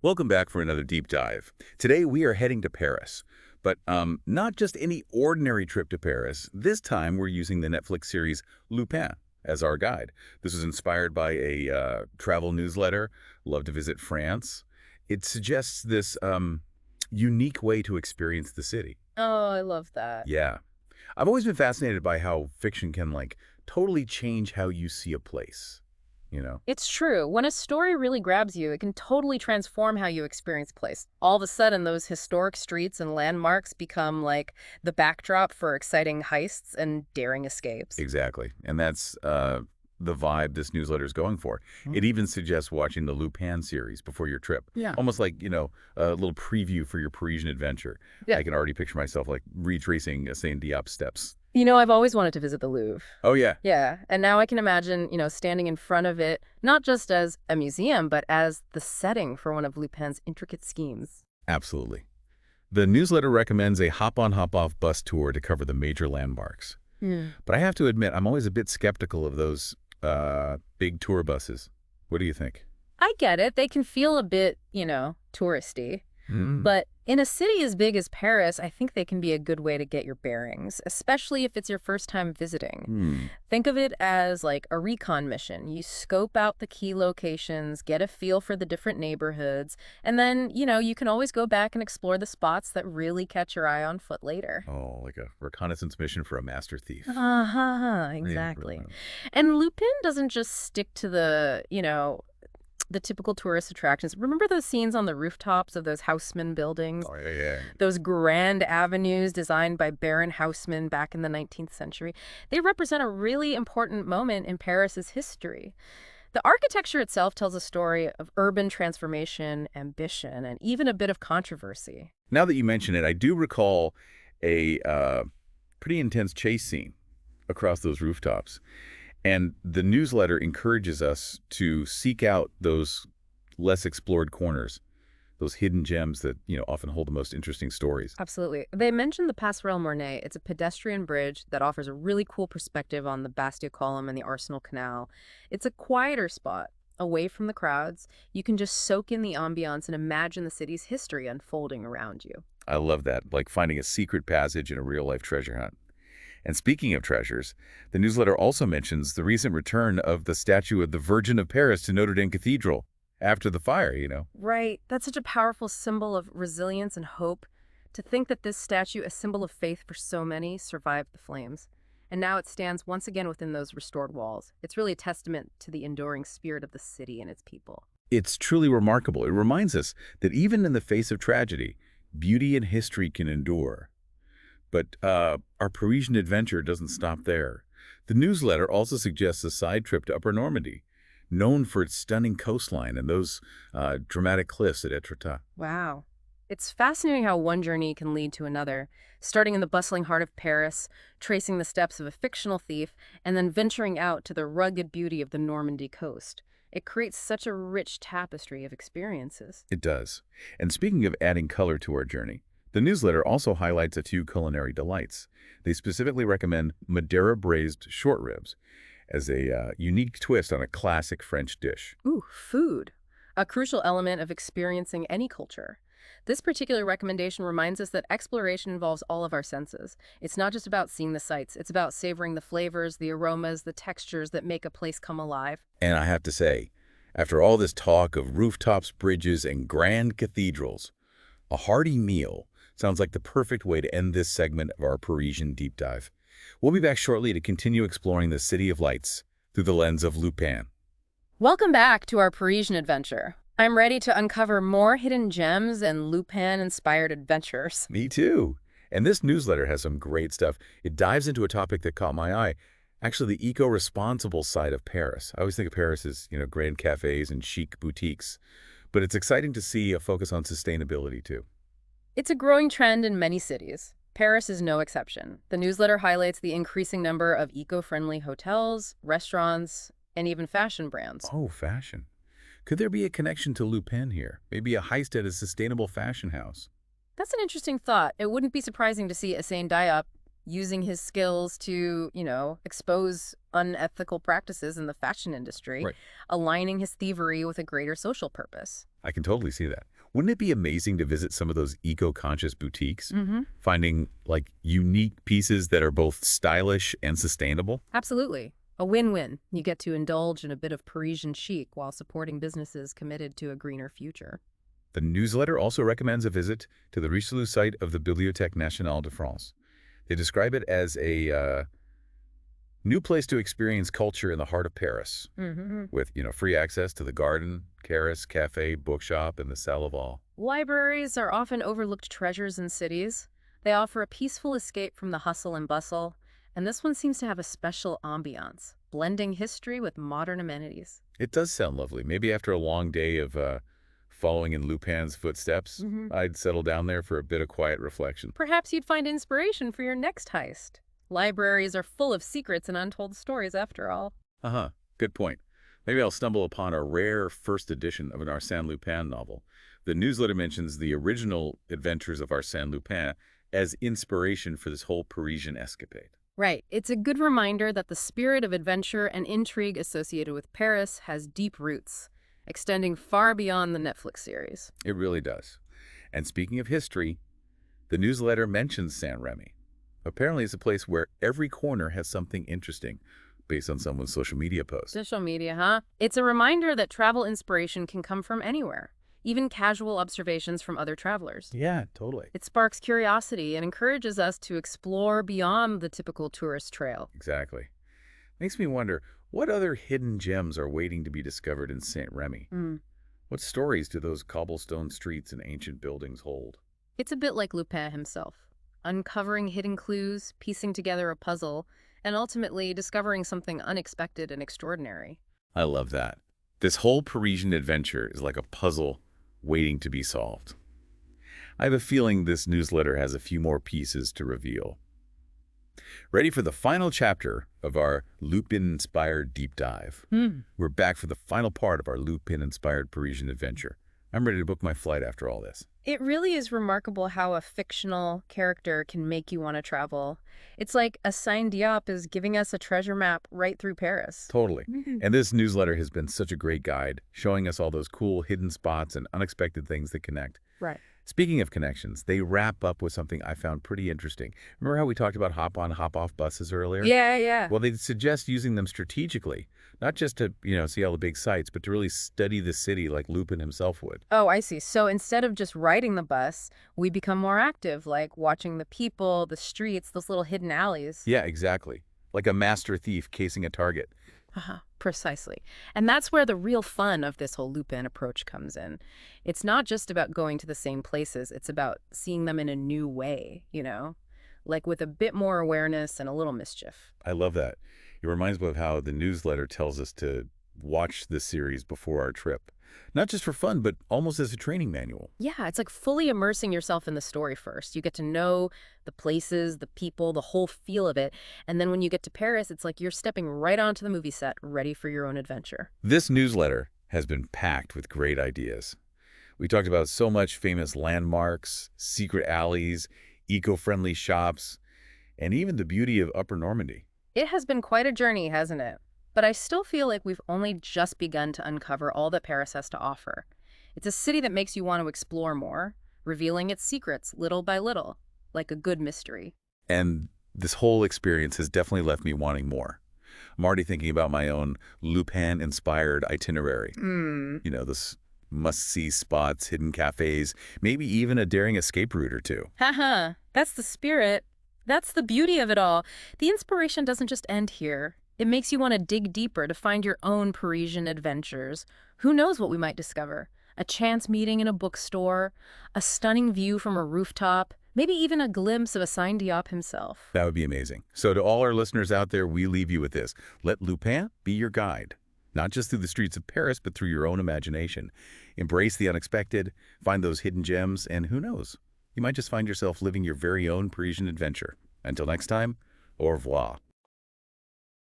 Welcome back for another deep dive. Today we are heading to Paris, but not just any ordinary trip to Paris. This time we're using the Netflix series Lupin as our guide. This is inspired by a travel newsletter, Love to Visit France. It suggests this unique way to experience the city. Oh, I love that. Yeah. I've always been fascinated by how fiction can, totally change how you see a place, you know? It's true. When a story really grabs you, it can totally transform how you experience a place. All of a sudden, those historic streets and landmarks become like the backdrop for exciting heists and daring escapes. Exactly. And that's the vibe this newsletter is going for. It even suggests watching the Lupin series before your trip. Yeah. Almost like, a little preview for your Parisian adventure. Yeah. I can already picture myself retracing Saint Diop's steps. I've always wanted to visit the Louvre. Oh, yeah. Yeah, and now I can imagine, standing in front of it, not just as a museum, but as the setting for one of Lupin's intricate schemes. Absolutely. The newsletter recommends a hop-on, hop-off bus tour to cover the major landmarks. Hmm. But I have to admit, I'm always a bit skeptical of those big tour buses. What do you think? I get it. They can feel a bit, touristy. But in a city as big as Paris, I think they can be a good way to get your bearings, especially if it's your first time visiting. Hmm. Think of it as like a recon mission. You scope out the key locations, get a feel for the different neighborhoods, and then, you can always go back and explore the spots that really catch your eye on foot later. Oh, like a reconnaissance mission for a master thief. Uh-huh, Yeah, exactly. right. And Lupin doesn't just stick to the typical tourist attractions. Remember those scenes on the rooftops of those Haussmann buildings? Oh, yeah, yeah. Those grand avenues designed by Baron Haussmann back in the 19th century. They represent a really important moment in Paris's history. The architecture itself tells a story of urban transformation, ambition, and even a bit of controversy. Now that you mention it, I do recall a pretty intense chase scene across those rooftops. And the newsletter encourages us to seek out those less explored corners, those hidden gems that, often hold the most interesting stories. Absolutely. They mentioned the Passerelle Mornay. It's a pedestrian bridge that offers a really cool perspective on the Bastille Column and the Arsenal Canal. It's a quieter spot, away from the crowds. You can just soak in the ambiance and imagine the city's history unfolding around you. I love that, like finding a secret passage in a real-life treasure hunt. And speaking of treasures, the newsletter also mentions the recent return of the statue of the Virgin of Paris to Notre Dame Cathedral after the fire. Right. That's such a powerful symbol of resilience and hope. To think that this statue, a symbol of faith for so many, survived the flames. And now it stands once again within those restored walls. It's really a testament to the enduring spirit of the city and its people. It's truly remarkable. It reminds us that even in the face of tragedy, beauty and history can endure. But our Parisian adventure doesn't stop there. The newsletter also suggests a side trip to Upper Normandy, known for its stunning coastline and those dramatic cliffs at Etretat. Wow. It's fascinating how one journey can lead to another, starting in the bustling heart of Paris, tracing the steps of a fictional thief, and then venturing out to the rugged beauty of the Normandy coast. It creates such a rich tapestry of experiences. It does. And speaking of adding color to our journey, the newsletter also highlights a few culinary delights. They specifically recommend Madeira braised short ribs as a unique twist on a classic French dish. Ooh, food. A crucial element of experiencing any culture. This particular recommendation reminds us that exploration involves all of our senses. It's not just about seeing the sights. It's about savoring the flavors, the aromas, the textures that make a place come alive. And I have to say, after all this talk of rooftops, bridges, and grand cathedrals, a hearty meal sounds like the perfect way to end this segment of our Parisian deep dive. We'll be back shortly to continue exploring the City of Lights through the lens of Lupin. Welcome back to our Parisian adventure. I'm ready to uncover more hidden gems and Lupin-inspired adventures. Me too. And this newsletter has some great stuff. It dives into a topic that caught my eye. Actually, the eco-responsible side of Paris. I always think of Paris as, grand cafes and chic boutiques. But it's exciting to see a focus on sustainability too. It's a growing trend in many cities. Paris is no exception. The newsletter highlights the increasing number of eco-friendly hotels, restaurants, and even fashion brands. Oh, fashion. Could there be a connection to Lupin here? Maybe a heist at a sustainable fashion house? That's an interesting thought. It wouldn't be surprising to see Saint Diop using his skills to, expose unethical practices in the fashion industry, Right. aligning his thievery with a greater social purpose. I can totally see that. Wouldn't it be amazing to visit some of those eco-conscious boutiques, Mm-hmm. finding like unique pieces that are both stylish and sustainable? Absolutely. A win-win. You get to indulge in a bit of Parisian chic while supporting businesses committed to a greener future. The newsletter also recommends a visit to the Richelieu site of the Bibliothèque Nationale de France. They describe it as a new place to experience culture in the heart of Paris, Mm-hmm. with, free access to the garden, Caris, cafe, bookshop, and the Salle of All. Libraries are often overlooked treasures in cities. They offer a peaceful escape from the hustle and bustle, and this one seems to have a special ambiance, blending history with modern amenities. It does sound lovely. Maybe after a long day of following in Lupin's footsteps, Hmm. I'd settle down there for a bit of quiet reflection. Perhaps you'd find inspiration for your next heist. Libraries are full of secrets and untold stories, after all. Uh-huh. Good point. Maybe I'll stumble upon a rare first edition of an Arsène Lupin novel. The newsletter mentions the original adventures of Arsène Lupin as inspiration for this whole Parisian escapade. Right. It's a good reminder that the spirit of adventure and intrigue associated with Paris has deep roots, extending far beyond the Netflix series. It really does. And speaking of history, the newsletter mentions Saint-Remy. Apparently, it's a place where every corner has something interesting, based on someone's social media post. Social media, huh? It's a reminder that travel inspiration can come from anywhere, even casual observations from other travelers. Yeah, totally. It sparks curiosity and encourages us to explore beyond the typical tourist trail. Exactly. Makes me wonder, what other hidden gems are waiting to be discovered in Saint-Remy? Mm. What stories do those cobblestone streets and ancient buildings hold? It's a bit like Lupin himself, uncovering hidden clues, piecing together a puzzle, and ultimately discovering something unexpected and extraordinary. I love that. This whole Parisian adventure is like a puzzle waiting to be solved. I have a feeling this newsletter has a few more pieces to reveal. Ready for the final chapter of our Lupin-inspired deep dive. We're back for the final part of our Lupin-inspired Parisian adventure. I'm ready to book my flight after all this. It really is remarkable how a fictional character can make you want to travel. It's like Assigned Diop is giving us a treasure map right through Paris. Totally. Mhm. And this newsletter has been such a great guide, showing us all those cool hidden spots and unexpected things that connect. Right. Speaking of connections, they wrap up with something I found pretty interesting. Remember how we talked about hop-on, hop-off buses earlier? Yeah. Well, they suggest using them strategically, not just to, see all the big sights, but to really study the city like Lupin himself would. Oh, I see. So instead of just riding the bus, we become more active, like watching the people, the streets, those little hidden alleys. Yeah, exactly. Like a master thief casing a target. Precisely. And that's where the real fun of this whole Lupin approach comes in. It's not just about going to the same places, it's about seeing them in a new way, like with a bit more awareness and a little mischief. I love that. It reminds me of how the newsletter tells us to watch this series before our trip. Not just for fun, but almost as a training manual. Yeah, it's like fully immersing yourself in the story first. You get to know the places, the people, the whole feel of it. And then when you get to Paris, it's like you're stepping right onto the movie set, ready for your own adventure. This newsletter has been packed with great ideas. We talked about so much famous landmarks, secret alleys, eco-friendly shops, and even the beauty of Upper Normandy. It has been quite a journey, hasn't it? But I still feel like we've only just begun to uncover all that Paris has to offer. It's a city that makes you want to explore more, revealing its secrets little by little, like a good mystery. And this whole experience has definitely left me wanting more. I'm already thinking about my own Lupin-inspired itinerary. This must-see spots, hidden cafes, maybe even a daring escape route or two. Haha, that's the spirit. That's the beauty of it all. The inspiration doesn't just end here. It makes you want to dig deeper to find your own Parisian adventures. Who knows what we might discover? A chance meeting in a bookstore, a stunning view from a rooftop, maybe even a glimpse of Assigned Diop himself. That would be amazing. So to all our listeners out there, we leave you with this. Let Lupin be your guide, not just through the streets of Paris, but through your own imagination. Embrace the unexpected, find those hidden gems, and who knows? You might just find yourself living your very own Parisian adventure. Until next time, au revoir.